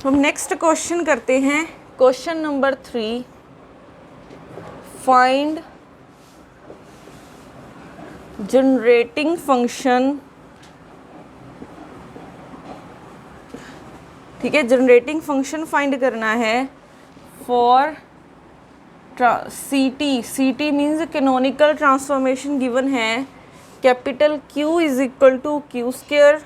हम next question करते हैं, question number 3, find generating function. ठीक है, जनरेटिंग फंक्शन फाइंड करना है for C T means canonical transformation given है, capital Q is equal to Q square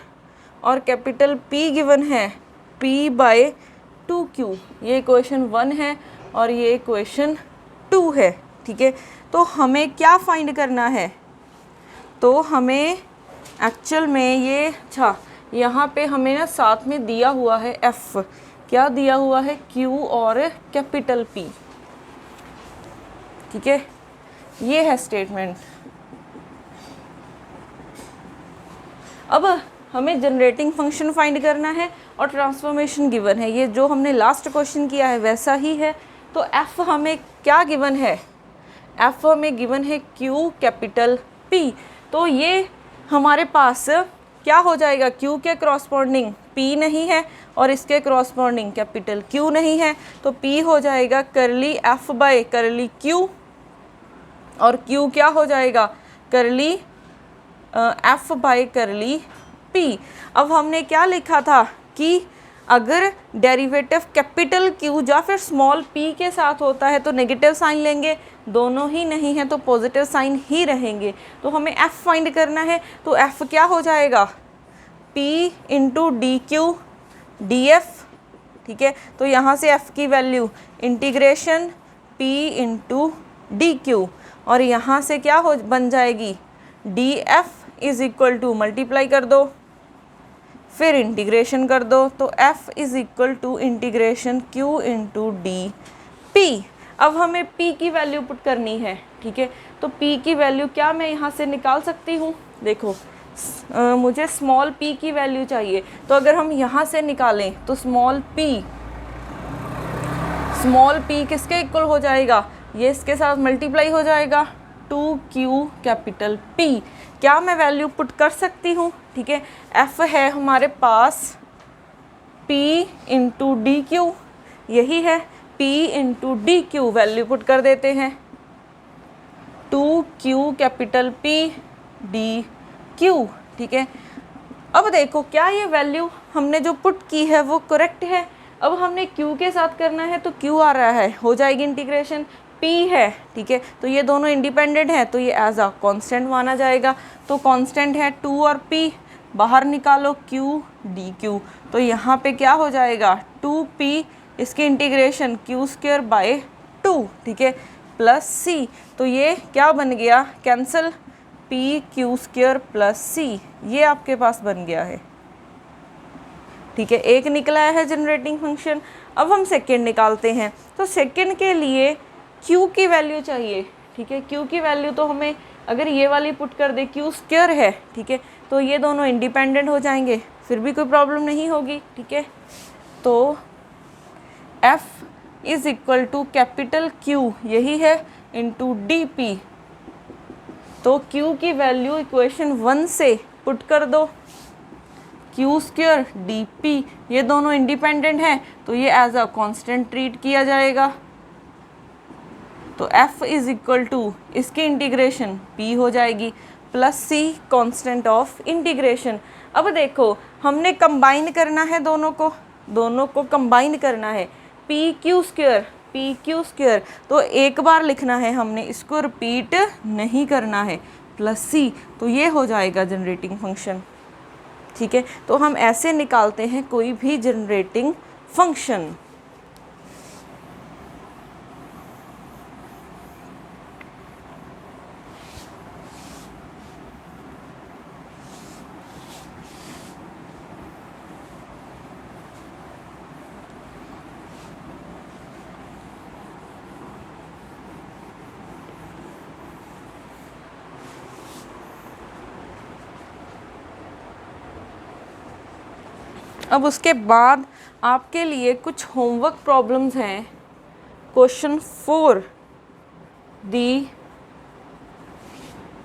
और कैपिटल P गिवन है P/2Q। ये इक्वेशन 1 है और ये इक्वेशन 2 है। ठीक है, तो हमें क्या फाइंड करना है, तो हमें एक्चुअल में ये यहाँ पे हमें ना साथ में दिया हुआ है F, क्या दिया हुआ है, Q और कैपिटल P। ठीक है, ये है स्टेटमेंट। अब हमें जनरेटिंग फंक्शन फाइंड करना है और ट्रांसफॉर्मेशन गिवन है, ये जो हमने लास्ट क्वेश्चन किया है वैसा ही है। तो F हमें क्या गिवन है, F हमें गिवन है Q कैपिटल P। तो ये हमारे पास क्या हो जाएगा, Q के क्रॉसपॉन्डिंग P नहीं है और इसके क्रॉसपॉन्डिंग कैपिटल Q नहीं है, तो P हो जाएगा करली F बाय करली Q और Q क्या हो जाएगा, करली F बाय करली P। अब हमने क्या लिखा था कि अगर डेरिवेटिव कैपिटल Q या फिर स्मॉल p के साथ होता है तो नेगेटिव साइन लेंगे, दोनों ही नहीं है तो पॉजिटिव साइन ही रहेंगे। तो हमें f फाइंड करना है, तो f क्या हो जाएगा, p into D Q D F. ठीक है, तो यहाँ से f की value integration p into D Q और यहाँ से क्या हो बन जाएगी, D F is equal to multiply कर दो फिर इंटीग्रेशन कर दो, तो f is equal to integration q into D P. अब हमें p की वैल्यू पुट करनी है। ठीक है, तो p की वैल्यू क्या मैं यहाँ से निकाल सकती हूँ, देखो मुझे स्मॉल p की वैल्यू चाहिए, तो अगर हम यहाँ से निकालें तो स्मॉल p किसके इक्वल हो जाएगा, ये इसके साथ मल्टीप्लाई हो जाएगा 2q कैपिटल P। क्या मैं वैल्यू पुट कर सकती हूँ। ठीक है, f है हमारे पास p इंटू डी क्यू, यही है p into D Q, value put कर देते हैं 2q capital P D Q. ठीक है, अब देखो क्या ये वैल्यू हमने जो पुट की है वो करेक्ट है। अब हमने q के साथ करना है तो q आ रहा है, हो जाएगी इंटीग्रेशन, p है। ठीक है, तो ये दोनों इंडिपेंडेंट है तो ये एज अ कांस्टेंट माना जाएगा, तो कांस्टेंट है 2 और p, बाहर निकालो q डी क्यू, तो यहाँ पे क्या हो जाएगा 2p, इसकी इंटीग्रेशन q स्क्वायर बाय 2। ठीक है, प्लस c, तो ये क्या बन गया, cancel p q square plus c, ये आपके पास बन गया है। ठीक है, एक निकला है जनरेटिंग फंक्शन। अब हम सेकेंड निकालते हैं, तो सेकेंड के लिए q की वैल्यू चाहिए। ठीक है, q की वैल्यू तो हमें अगर ये वाली पुट कर दे, q स्क्वायर है। ठीक है, तो ये दोनों इंडिपेंडेंट हो जाएंगे, फिर भी कोई प्रॉब्लम नहीं होगी। ठीक है, तो f is equal to capital Q, यही है, इंटू डी पी। तो q की वैल्यू इक्वेशन 1 से पुट कर दो, q स्क्वायर डी पी, ये दोनों इंडिपेंडेंट हैं तो ये एज अ कांस्टेंट ट्रीट किया जाएगा। तो f इज इक्वल टू इसकी इंटीग्रेशन p हो जाएगी plus c constant of integration. अब देखो हमने कंबाइन करना है, दोनों को कंबाइन करना है, p क्यू स्क्वायर, तो एक बार लिखना है हमने, इसको रिपीट नहीं करना है, प्लस c, तो ये हो जाएगा जनरेटिंग फंक्शन। ठीक है, तो हम ऐसे निकालते हैं कोई भी जनरेटिंग फंक्शन। अब उसके बाद आपके लिए कुछ होमवर्क प्रॉब्लम्स हैं। Question 4, the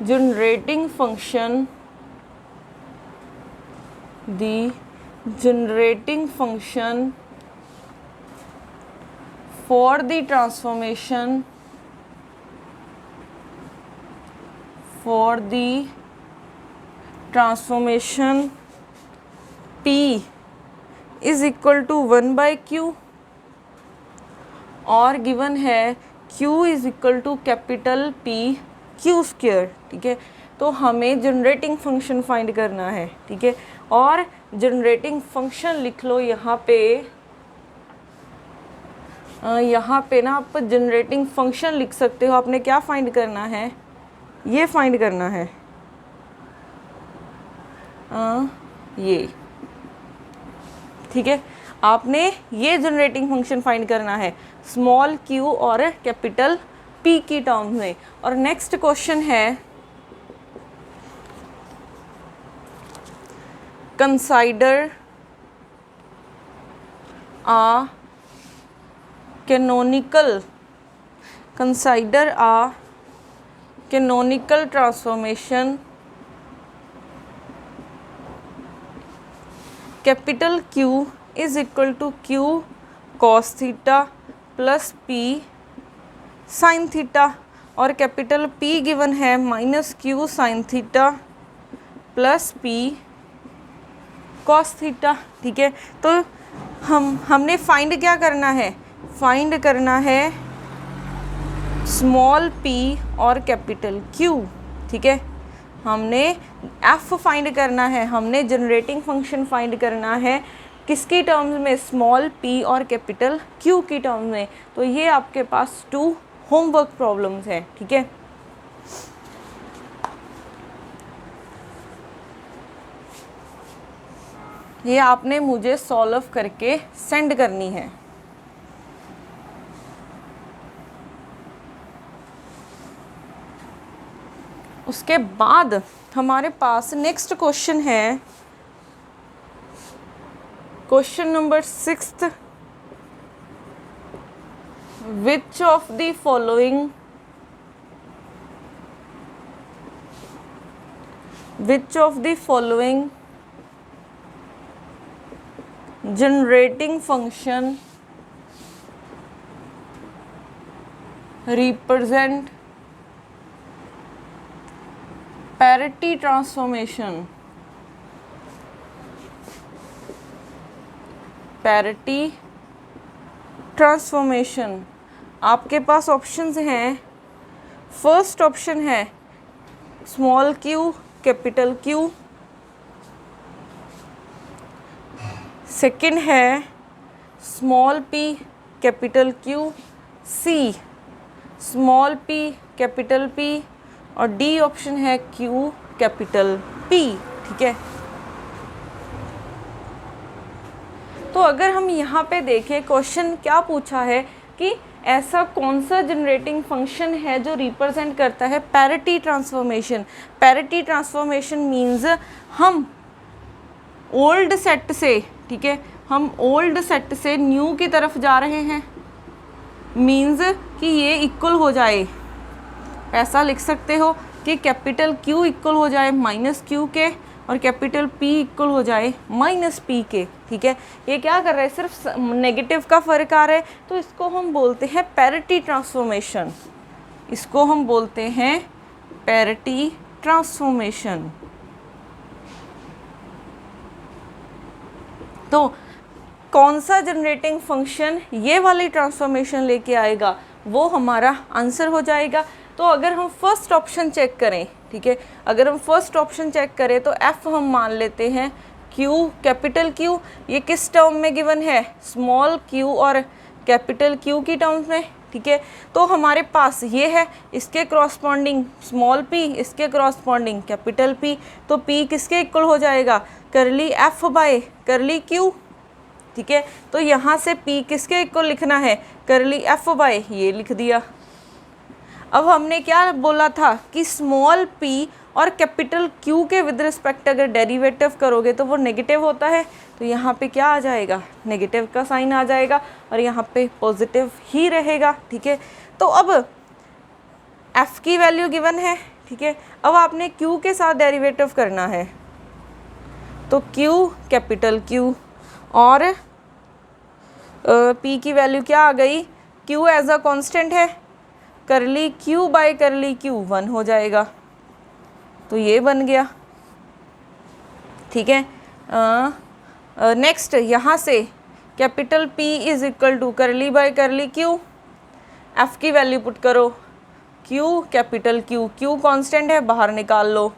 generating function for the transformation P is equal to 1 by Q, और गिवन है Q is equal to capital P Q square, ठीक है। तो हमें जनरेटिंग फंक्शन फाइंड करना है, ठीक है। और जनरेटिंग फंक्शन लिख लो यहाँ पे ना आप जनरेटिंग फंक्शन लिख सकते हो। आपने क्या फाइंड करना है, ये फाइंड करना है, ये, ठीक है। आपने ये जनरेटिंग फंक्शन फाइंड करना है स्मॉल q और कैपिटल P की टर्म्स में। और नेक्स्ट क्वेश्चन है consider a canonical transformation capital Q is equal to Q cos theta plus P sine theta, और कैपिटल P गिवन है minus Q sine theta plus P cos theta, ठीक है। तो हमने फाइंड क्या करना है, फाइंड करना है स्मॉल p और कैपिटल Q, ठीक है। हमने f फाइंड करना है, हमने जनरेटिंग फंक्शन फाइंड करना है किसकी टर्म्स में, स्मॉल p और कैपिटल Q की टर्म्स में। तो ये आपके पास 2 होमवर्क प्रॉब्लम्स हैं, ठीक है। ये आपने मुझे सॉल्व करके सेंड करनी है। उसके बाद हमारे पास नेक्स्ट क्वेश्चन है, question number 6, which of the following generating function represent parity transformation। आपके पास ऑप्शंस हैं। फर्स्ट ऑप्शन है small q capital Q, second है small p capital Q, C small p capital P, और डी ऑप्शन है Q capital P, ठीक है। तो अगर हम यहाँ पे देखें क्वेश्चन क्या पूछा है कि ऐसा कौन सा जनरेटिंग फंक्शन है जो रिप्रेजेंट करता है parity transformation. Parity transformation means हम ओल्ड सेट से, ठीक है, हम ओल्ड सेट से न्यू की तरफ जा रहे हैं, मीन्स कि ये इक्वल हो जाए। ऐसा लिख सकते हो कि कैपिटल Q इक्वल हो जाए माइनस Q के और कैपिटल P इक्वल हो जाए माइनस P के, ठीक है। ये क्या कर रहा है, सिर्फ नेगेटिव का फर्क आ रहा है, तो इसको हम बोलते हैं पैरिटी ट्रांसफॉर्मेशन। इसको हम बोलते हैं पैरिटी ट्रांसफॉर्मेशन। तो कौन सा जनरेटिंग फंक्शन ये वाली ट्रांसफॉर्मेशन लेके आएगा वो हमारा आंसर हो जाएगा। तो अगर हम फर्स्ट ऑप्शन चेक करें, ठीक है, अगर हम फर्स्ट ऑप्शन चेक करें तो F हम मान लेते हैं Q कैपिटल Q, ये किस टर्म में गिवन है, स्मॉल q और कैपिटल Q की टर्म्स में, ठीक है। तो हमारे पास ये है, इसके क्रॉसपॉन्डिंग स्मॉल p, इसके क्रॉसपॉन्डिंग कैपिटल P, तो P किसके इक्वल हो जाएगा, करली F बाय करली Q, ठीक है। तो यहाँ से P किसके इक्वल लिखना है, करली F बाय, ये लिख दिया। अब हमने क्या बोला था कि स्मॉल p और कैपिटल Q के विद रिस्पेक्ट अगर डेरिवेटिव करोगे तो वो नेगेटिव होता है, तो यहाँ पे क्या आ जाएगा, नेगेटिव का साइन आ जाएगा और यहाँ पे पॉजिटिव ही रहेगा, ठीक है। तो अब f की वैल्यू गिवन है, ठीक है। अब आपने q के साथ डेरिवेटिव करना है, तो q कैपिटल Q और p की वैल्यू क्या आ गई, क्यू एज अ कांस्टेंट है, करली क्यू बाय करली क्यू 1 हो जाएगा, तो ये बन गया। ठीक है, नेक्स्ट यहाँ से capital P is equal to curly by curly Q, F की वैल्यू पुट करो, Q capital Q, Q constant है बाहर निकाल लो,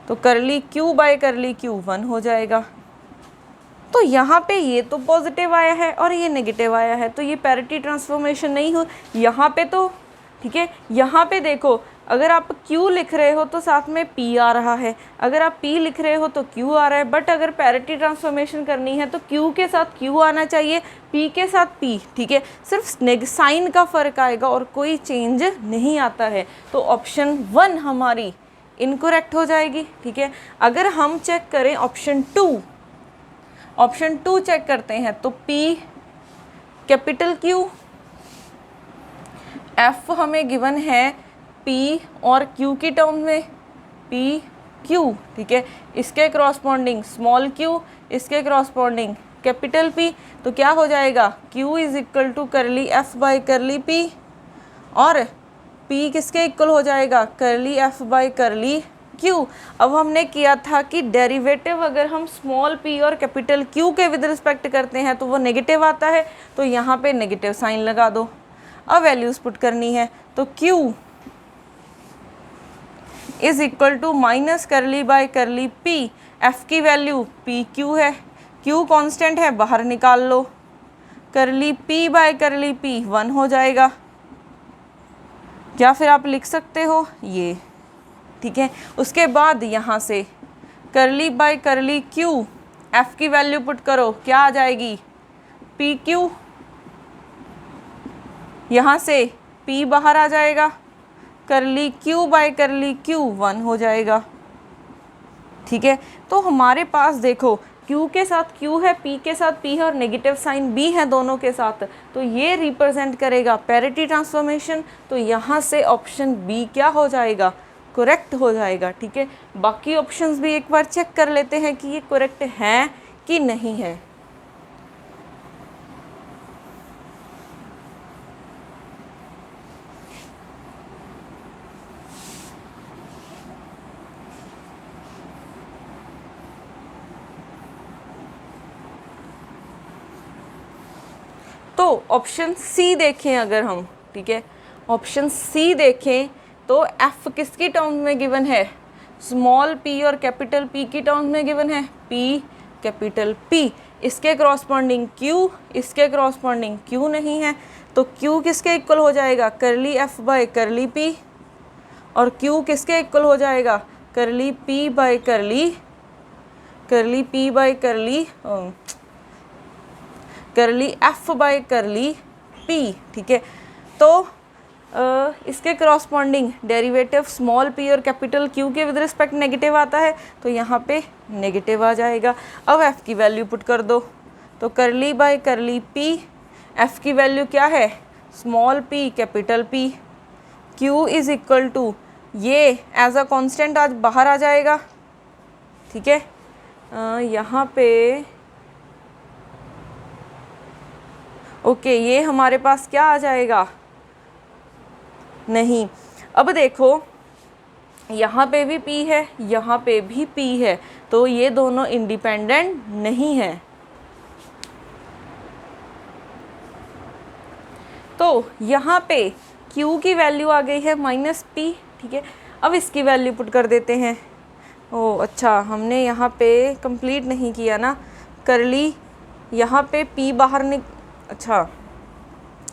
तो करली Q बाय करली Q 1 हो जाएगा। तो यहाँ पे ये तो पॉजिटिव आया है और ये नेगेटिव आया है, तो ये पैरिटी ट्रांसफॉर्मेशन नहीं हो यहाँ पे तो। ठीक है, यहाँ पे देखो, अगर आप Q लिख रहे हो तो साथ में P आ रहा है, अगर आप P लिख रहे हो तो Q आ रहा है, बट अगर पैरिटी ट्रांसफॉर्मेशन करनी है तो Q के साथ Q आना चाहिए, P के साथ P। ठीक है, सिर्फ साइन का फ़र्क आएगा और कोई चेंज नहीं आता है, तो ऑप्शन 1 हमारी इनकरेक्ट हो जाएगी। ठीक है, अगर हम चेक करें ऑप्शन 2 चेक करते हैं तो P कैपिटल Q, F हमें गिवन है P और Q की टर्म में, P Q। ठीक है, इसके क्रॉसपॉन्डिंग स्मॉल q, इसके क्रॉसपॉन्डिंग कैपिटल P, तो क्या हो जाएगा Q इज इक्वल टू करली F बाई करली P, और P किसके इक्वल हो जाएगा करली F बाई करली Q। अब हमने किया था कि डेरिवेटिव अगर हम स्मॉल p और कैपिटल Q के विद रिस्पेक्ट करते हैं तो वो नेगेटिव आता है, तो यहाँ पे नेगेटिव साइन लगा दो। अब वैल्यूज पुट करनी है, तो Q is equal to minus curly by curly P, F की वैल्यू पी क्यू है, Q कांस्टेंट है बाहर निकाल लो, करली P बाय करली P 1 हो जाएगा, या फिर आप लिख सकते हो ये। ठीक है, उसके बाद यहाँ से करली बाय करली Q, F की वैल्यू पुट करो, क्या आ जाएगी पी क्यू, यहाँ से P बाहर आ जाएगा, करली Q बाय करली Q 1 हो जाएगा। ठीक है, तो हमारे पास देखो Q के साथ Q है, P के साथ P है और नेगेटिव साइन B है दोनों के साथ, तो ये रिप्रेजेंट करेगा पैरिटी ट्रांसफॉर्मेशन, तो यहाँ से ऑप्शन B क्या हो जाएगा करेक्ट हो जाएगा। ठीक है, बाकी ऑप्शंस भी एक बार चेक कर लेते हैं कि ये करेक्ट है कि नहीं है। तो ऑप्शन सी देखें अगर हम, ठीक है, ऑप्शन सी देखें तो F किसकी टर्म्स में गिवन है, स्मॉल p और कैपिटल P की टर्म्स में गिवन है, P कैपिटल P, इसके क्रॉसपॉन्डिंग Q, इसके क्रॉसपॉन्डिंग Q नहीं है, तो Q किसके इक्वल हो जाएगा करली F बाय करली P, और Q किसके इक्वल हो जाएगा करली P by curly P by करली F बाय करली P। ठीक है, तो इसके क्रॉसपॉन्डिंग डेरिवेटिव स्मॉल p और कैपिटल Q के विद रिस्पेक्ट नेगेटिव आता है, तो यहाँ पे नेगेटिव आ जाएगा। अब F की वैल्यू पुट कर दो, तो करली बाय करली P, F की वैल्यू क्या है small p capital P, Q is equal to ये एज अ कांस्टेंट आज बाहर आ जाएगा। ठीक है, यहाँ पे ओके, ये हमारे पास क्या आ जाएगा नहीं। अब देखो यहाँ पे भी P है, यहाँ पे भी P है, तो ये दोनों इंडिपेंडेंट नहीं है। तो यहाँ पे Q की वैल्यू आ गई है -P। ठीक है, अब इसकी वैल्यू पुट कर देते हैं। ओ अच्छा, हमने यहाँ पे कंप्लीट नहीं किया ना, करली यहाँ पे P बाहर अच्छा,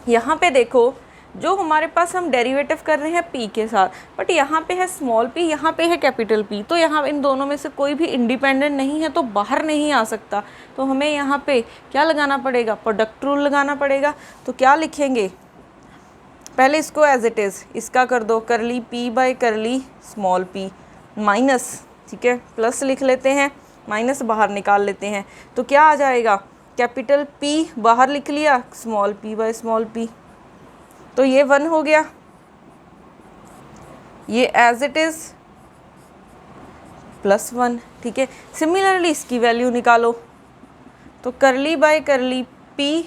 यहाँ पे देखो जो हमारे पास हम डेरिवेटिव कर रहे हैं P के साथ, बट यहाँ पे है स्मॉल p, यहाँ पे है कैपिटल P, तो यहाँ इन दोनों में से कोई भी इंडिपेंडेंट नहीं है, तो बाहर नहीं आ सकता। तो हमें यहाँ पे क्या लगाना पड़ेगा प्रोडक्ट रूल लगाना पड़ेगा। तो क्या लिखेंगे, पहले इसको एज इट इज़ इसका कर दो, करली P बाय करली स्मॉल p माइनस, ठीक है, प्लस लिख लेते हैं, माइनस बाहर निकाल लेते हैं, तो क्या आ जाएगा कैपिटल P बाहर लिख लिया, small p by small p, तो ये 1 हो गया, ये एज इट इज़ +1। ठीक है, सिमिलरली इसकी वैल्यू निकालो, तो करली बाय करली P,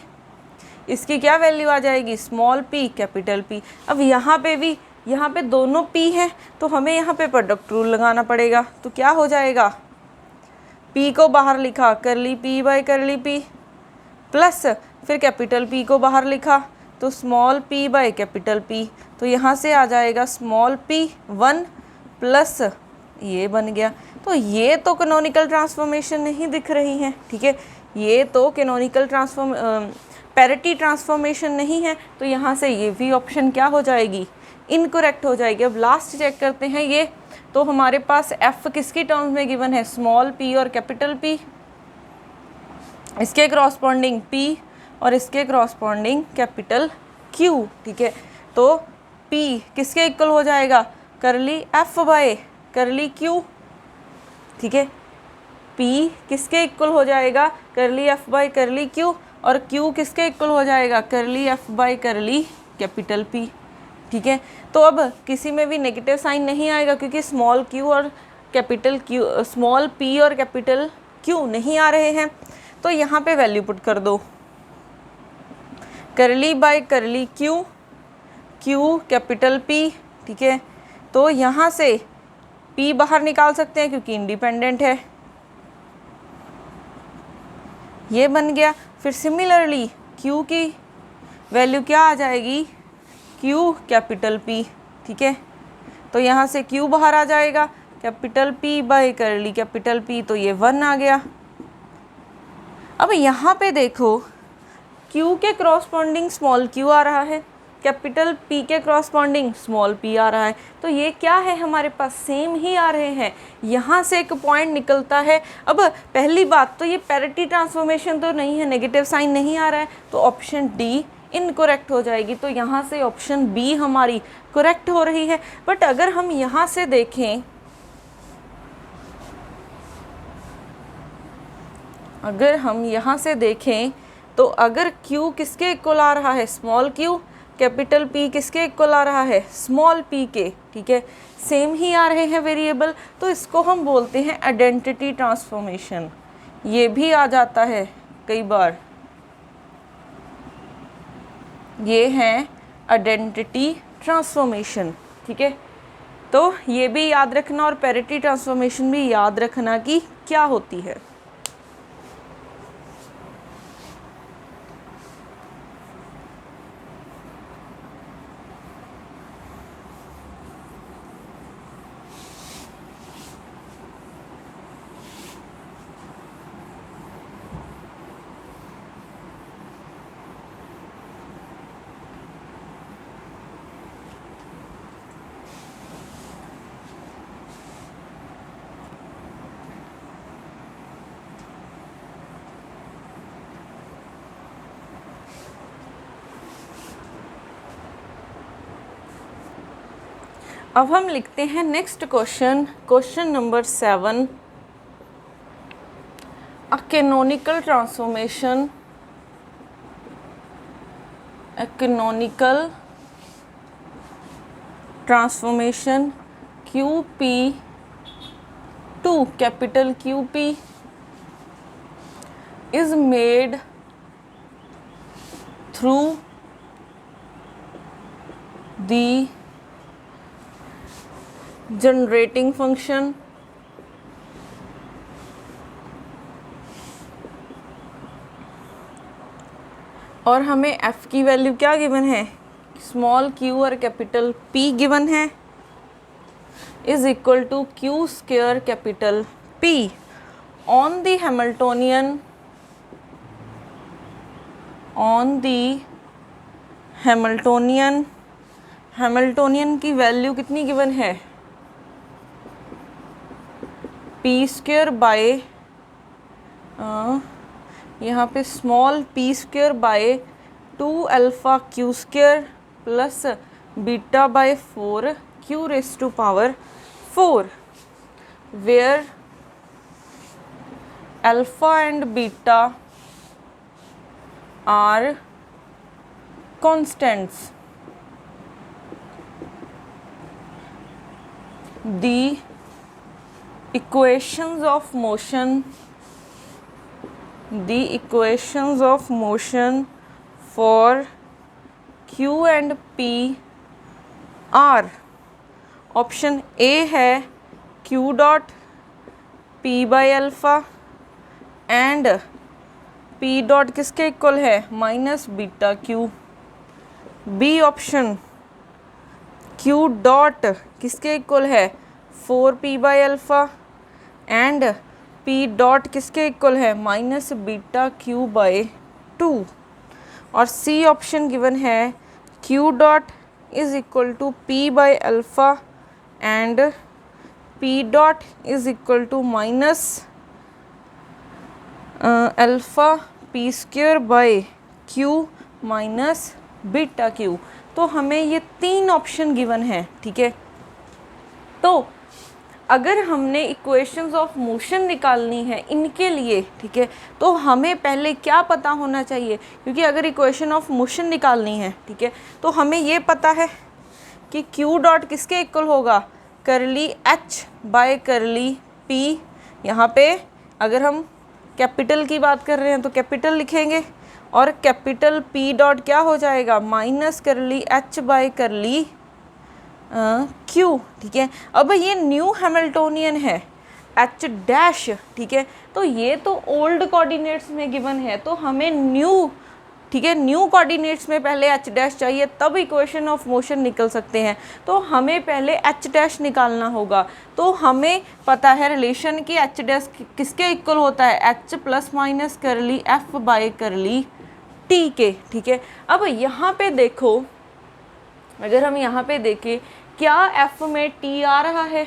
इसकी क्या वैल्यू आ जाएगी, स्मॉल p कैपिटल P। अब यहाँ पे भी, यहाँ पे दोनों p हैं तो हमें यहाँ पे प्रोडक्ट रूल लगाना पड़ेगा। तो क्या हो जाएगा, p को बाहर लिखा curly p by curly p plus फिर कैपिटल P को बाहर लिखा तो small p by capital P। तो यहाँ से आ जाएगा स्मॉल p 1 प्लस ये बन गया। तो ये तो कैनोनिकल ट्रांसफॉर्मेशन नहीं दिख रही है, ठीक है, ये तो कैनोनिकल पैरिटी ट्रांसफॉर्मेशन नहीं है। तो यहाँ से ये भी ऑप्शन क्या हो जाएगी, इनकरेक्ट हो जाएगी। अब लास्ट चेक करते हैं ये, तो हमारे पास f किसकी टर्म्स में गिवन है, स्मॉल p और कैपिटल P, इसके क्रॉसपॉन्डिंग p और इसके क्रॉसपॉन्डिंग कैपिटल Q, ठीक है। तो p किसके इक्वल हो जाएगा, करली f बाय करली Q, ठीक है। p किसके इक्वल हो जाएगा, करली f बाय करली Q, और q किसके इक्वल हो जाएगा, करली f बाय करली कैपिटल P, ठीक है। तो अब किसी में भी नेगेटिव साइन नहीं आएगा क्योंकि स्मॉल q और कैपिटल Q, स्मॉल p और कैपिटल Q नहीं आ रहे हैं। तो यहाँ पे वैल्यू पुट कर दो, करली बाय करली Q, Q कैपिटल P, ठीक है। तो यहाँ से P बाहर निकाल सकते हैं क्योंकि इंडिपेंडेंट है, ये बन गया। फिर सिमिलरली Q की वैल्यू क्या आ जाएगी, Q कैपिटल P, ठीक है। तो यहाँ से Q बाहर आ जाएगा, कैपिटल P बाय करली कैपिटल P, तो ये 1 आ गया। अब यहाँ पे देखो Q के क्रॉसपॉन्डिंग स्मॉल q आ रहा है, कैपिटल P के क्रॉसपॉन्डिंग स्मॉल p आ रहा है। तो ये क्या है, हमारे पास सेम ही आ रहे हैं। यहाँ से एक पॉइंट निकलता है। अब पहली बात तो ये पैरिटी ट्रांसफॉर्मेशन तो नहीं है, नेगेटिव साइन नहीं आ रहा है, तो ऑप्शन डी इनकरेक्ट हो जाएगी। तो यहाँ से ऑप्शन बी हमारी करेक्ट हो रही है। बट अगर हम यहाँ से देखें, अगर हम यहाँ से देखें तो अगर Q किसके इक्वल आ रहा है, स्मॉल q, कैपिटल P किसके इक्वल आ रहा है, स्मॉल p के, ठीक है, सेम ही आ रहे हैं वेरिएबल, तो इसको हम बोलते हैं आइडेंटिटी ट्रांसफॉर्मेशन। ये भी आ जाता है कई बार, ये है आइडेंटिटी ट्रांसफॉर्मेशन, ठीक है। तो ये भी याद रखना और पैरिटी ट्रांसफॉर्मेशन भी याद रखना कि क्या होती है। अब हम लिखते हैं next question, question number 7, a canonical transformation, a canonical transformation QP to capital QP is made through the generating function और हमें f की वैल्यू क्या गिवन है, स्मॉल q और कैपिटल P गिवन है, is equal to q square capital P on the Hamiltonian की value कितनी given है, p स्क्वायर बाय यहाँ पे small p square by 2 alpha q square plus beta by 4 q raise to power 4 where alpha and beta are constants. The equations of motion for Q and P are, option A है Q dot P by alpha and P dot किसके equal है minus beta Q। B option Q dot किसके equal है 4P by alpha and P dot किसके equal है minus beta Q by 2। और C option given है Q dot is equal to P by alpha and P dot is equal to minus alpha P square by Q minus beta Q। तो हमें ये 3 option given है, ठीक है। तो अगर हमने इक्वेशंस ऑफ मोशन निकालनी है इनके लिए, ठीक है, तो हमें पहले क्या पता होना चाहिए, क्योंकि अगर इक्वेशन ऑफ मोशन निकालनी है, ठीक है, तो हमें ये पता है कि Q डॉट किसके इक्वल होगा करली H बाय करली P। यहाँ पे अगर हम कैपिटल की बात कर रहे हैं तो कैपिटल लिखेंगे और कैपिटल P डॉट क्या हो जाएगा माइनस करली H बाय करली Q, ठीक है। अब ये न्यू हैमिल्टोनियन है H डैश, ठीक है, तो ये तो ओल्ड कोऑर्डिनेट्स में गिवन है, तो हमें न्यू, ठीक है, न्यू कोऑर्डिनेट्स में पहले H डैश चाहिए तब इक्वेशन ऑफ मोशन निकल सकते हैं। तो हमें पहले H डैश निकालना होगा। तो हमें पता है रिलेशन कि H डैश किसके इक्वल होता है H प्लस माइनस करली F बाय करली T के, ठीक है। अब यहाँ पे देखो, अगर हम यहाँ पे देखें क्या F में T आ रहा है,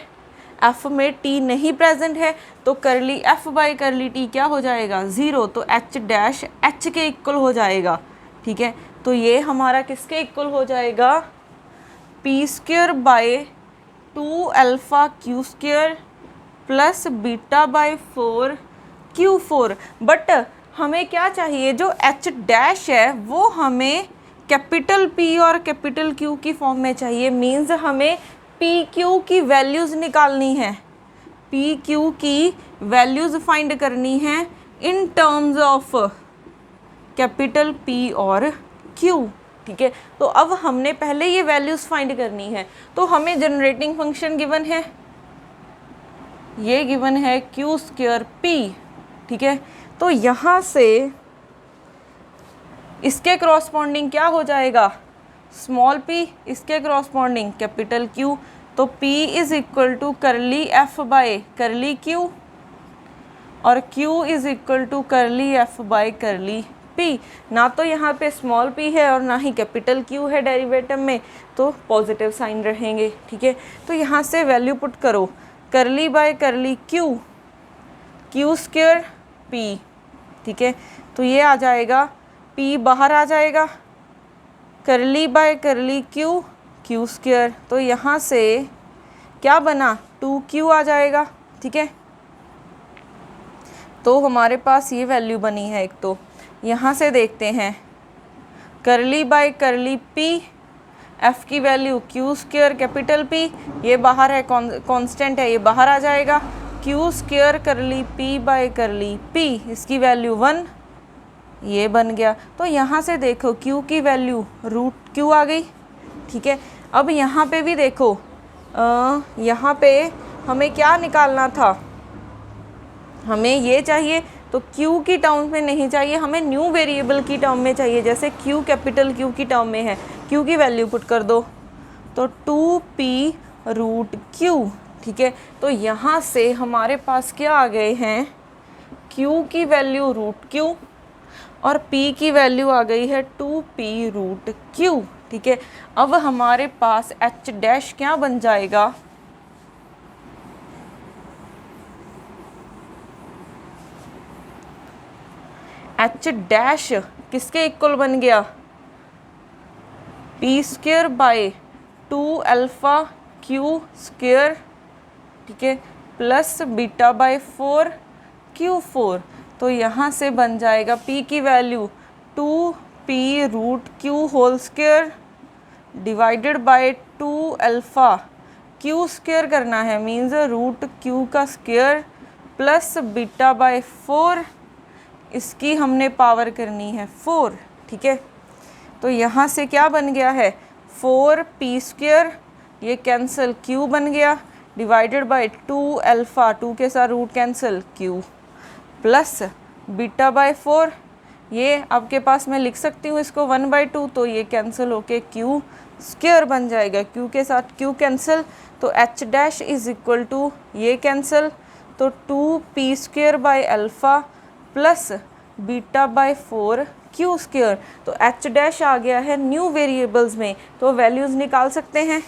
F में T नहीं प्रेजेंट है, तो करली F बाई करली T क्या हो जाएगा 0, तो H डैश H के इक्वल हो जाएगा, ठीक है। तो ये हमारा किसके इक्वल हो जाएगा P square by 2 alpha Q square plus beta by 4 Q4। But हमें क्या चाहिए, जो H डैश है वो हमें कैपिटल P और कैपिटल Q की फॉर्म में चाहिए। मीन्स हमें PQ की वैल्यूज़ निकालनी है, PQ की वैल्यूज़ फाइंड करनी है in terms of capital P और Q, ठीक है। तो अब हमने पहले ये वैल्यूज़ फाइंड करनी है। तो हमें जनरेटिंग फंक्शन गिवन है, ये गिवन है Q स्क्वायर P, ठीक है। तो यहाँ से इसके क्रॉसपॉन्डिंग क्या हो जाएगा स्मॉल p, इसके क्रॉसपॉन्डिंग कैपिटल Q। तो P इज इक्वल टू करली F बाय करली Q और Q इज इक्वल टू करली F बाय करली P। ना तो यहाँ पे स्मॉल p है और ना ही कैपिटल Q है डेरिवेटिव में, तो पॉजिटिव साइन रहेंगे, ठीक है। तो यहाँ से वैल्यू पुट करो करली बाय करली Q स्क्वायर P, ठीक है। तो ये आ जाएगा P बाहर आ जाएगा, करली बाय करली Q स्क्वायर, तो यहाँ से क्या बना 2Q आ जाएगा, ठीक है। तो हमारे पास ये वैल्यू बनी है एक। तो यहाँ से देखते हैं करली बाय करली P, F की value Q square capital P, ये बाहर है कांस्टेंट है, ये बाहर आ जाएगा Q स्क्वायर करली P बाय करली P, इसकी वैल्यू 1, ये बन गया। तो यहाँ से देखो Q की वैल्यू रूट Q आ गई, ठीक है। अब यहाँ पे भी देखो, यहाँ पे हमें क्या निकालना था, हमें ये चाहिए, तो Q की टर्म में नहीं चाहिए, हमें न्यू वेरिएबल की टर्म में चाहिए। जैसे Q कैपिटल Q की टर्म में है, Q की वैल्यू पुट कर दो, तो 2P रूट Q, ठीक है। तो यहाँ से हमारे पास क्या आ गए हैं Q की वैल्यू रूट Q और P की वैल्यू आ गई है 2P रूट Q, ठीक है। अब हमारे पास H डैश क्या बन जाएगा, H डैश किसके इक्वल बन गया P square by 2 alpha Q square, ठीक है, प्लस बीटा बाय 4 Q4। तो यहाँ से बन जाएगा P की value 2P root Q whole square divided by 2 alpha Q square करना है, मीन्स रूट Q का स्क्वायर प्लस बीटा बाय 4, इसकी हमने पावर करनी है 4, ठीक है। तो यहाँ से क्या बन गया है 4p², ये कैंसिल q बन गया, डिवाइडेड बाय 2 अल्फ़ा, 2 के साथ root cancel q, plus beta by 4, ये आपके पास मैं लिख सकती हूँ इसको 1/2, तो ये कैंसिल होके q² बन जाएगा, q के साथ q कैंसिल, तो h dash is equal to ये कैंसिल, तो 2p² by alpha plus beta by 4q², तो h डैश आ गया है न्यू वेरिएबल्स में, तो वैल्यूज़ निकाल सकते हैं।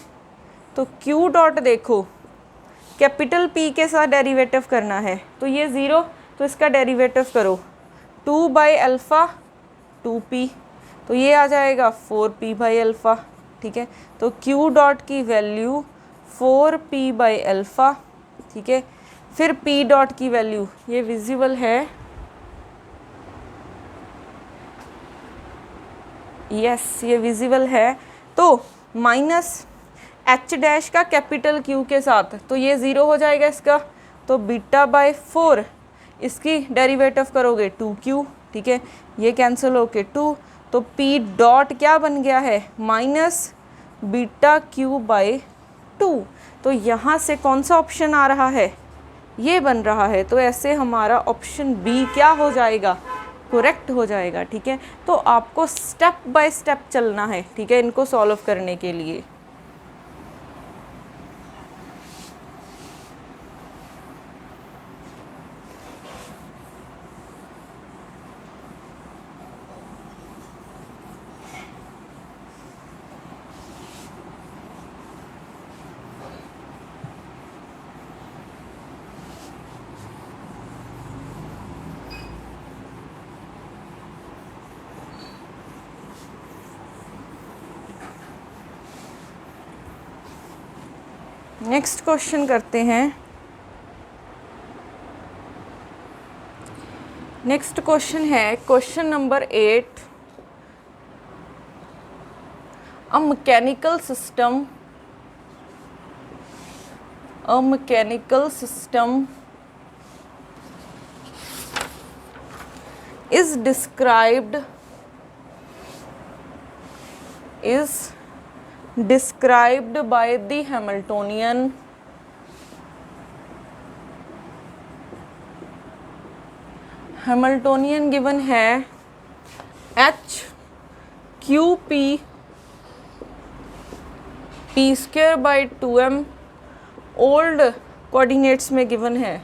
तो q डॉट देखो कैपिटल P के साथ डेरिवेटिव करना है, तो ये 0, तो इसका डेरिवेटिव करो 2 बाई अल्फ़ा 2p, तो ये आ जाएगा 4p बाई अल्फ़ा, ठीक है। तो q डॉट की वैल्यू 4p बाई अल्फ़ा, ठीक है। फिर p डॉट की वैल्यू, ये विजिबल है, यस ये विजिबल है, तो माइनस h डैश का कैपिटल Q के साथ, तो ये 0 हो जाएगा इसका, तो बीटा बाय 4, इसकी डेरिवेटिव करोगे 2q, ठीक है, ये कैंसिल होके 2, तो p डॉट क्या बन गया है माइनस बीटा q बाय 2, तो यहाँ से कौन सा ऑप्शन आ रहा है, ये बन रहा है, तो ऐसे हमारा ऑप्शन बी क्या हो जाएगा, करेक्ट हो जाएगा, ठीक है। तो आपको स्टेप बाय स्टेप चलना है, ठीक है, इनको सॉल्व करने के लिए। नेक्स्ट क्वेश्चन करते हैं। नेक्स्ट क्वेश्चन है question number 8। A mechanical system is described by the Hamiltonian given है h q p p² by 2m, old coordinates में गिवन है।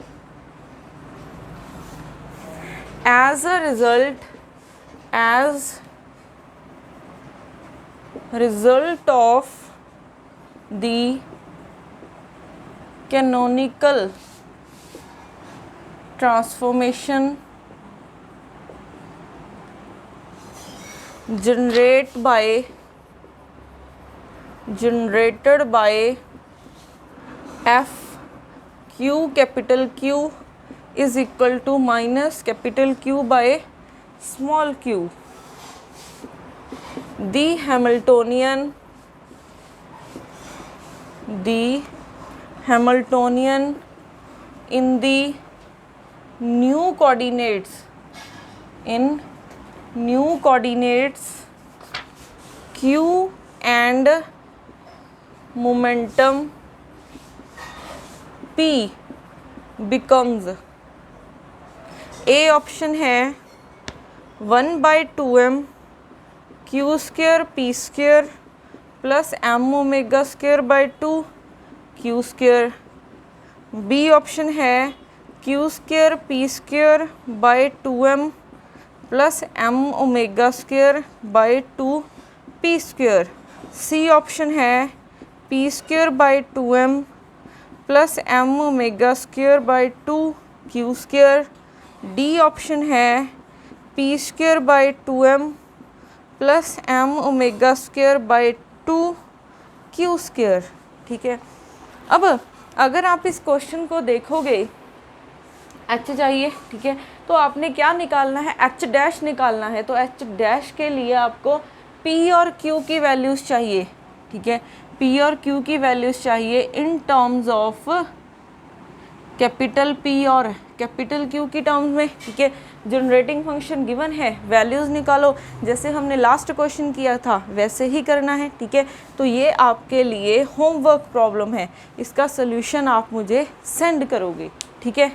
as a result of the canonical transformation generated by f q capital Q is equal to minus capital Q by small q. The Hamiltonian in the new coordinates q and momentum p becomes, A option है 1/2m q² p² plus m omega by 2 q², B option है q² p² by 2m plus m omega by 2 p², C option है p² by 2m plus m omega by 2 q², D option है p² by 2m plus m omega by 2 q², ठीक है। अब अगर आप इस question को देखोगे, h चाहिए, ठीक है, तो आपने क्या निकालना है, h डैश निकालना है, तो h डैश के लिए आपको p और q की वैल्यूज़ चाहिए, ठीक है, p और q की वैल्यूज़ चाहिए in terms of capital P और कैपिटल क्यू की टर्म्स में, ठीक है। जनरेटिंग फंक्शन गिवन है, वैल्यूज़ निकालो, जैसे हमने लास्ट क्वेश्चन किया था वैसे ही करना है, ठीक है। तो ये आपके लिए होमवर्क प्रॉब्लम है, इसका सोल्यूशन आप मुझे सेंड करोगे, ठीक है।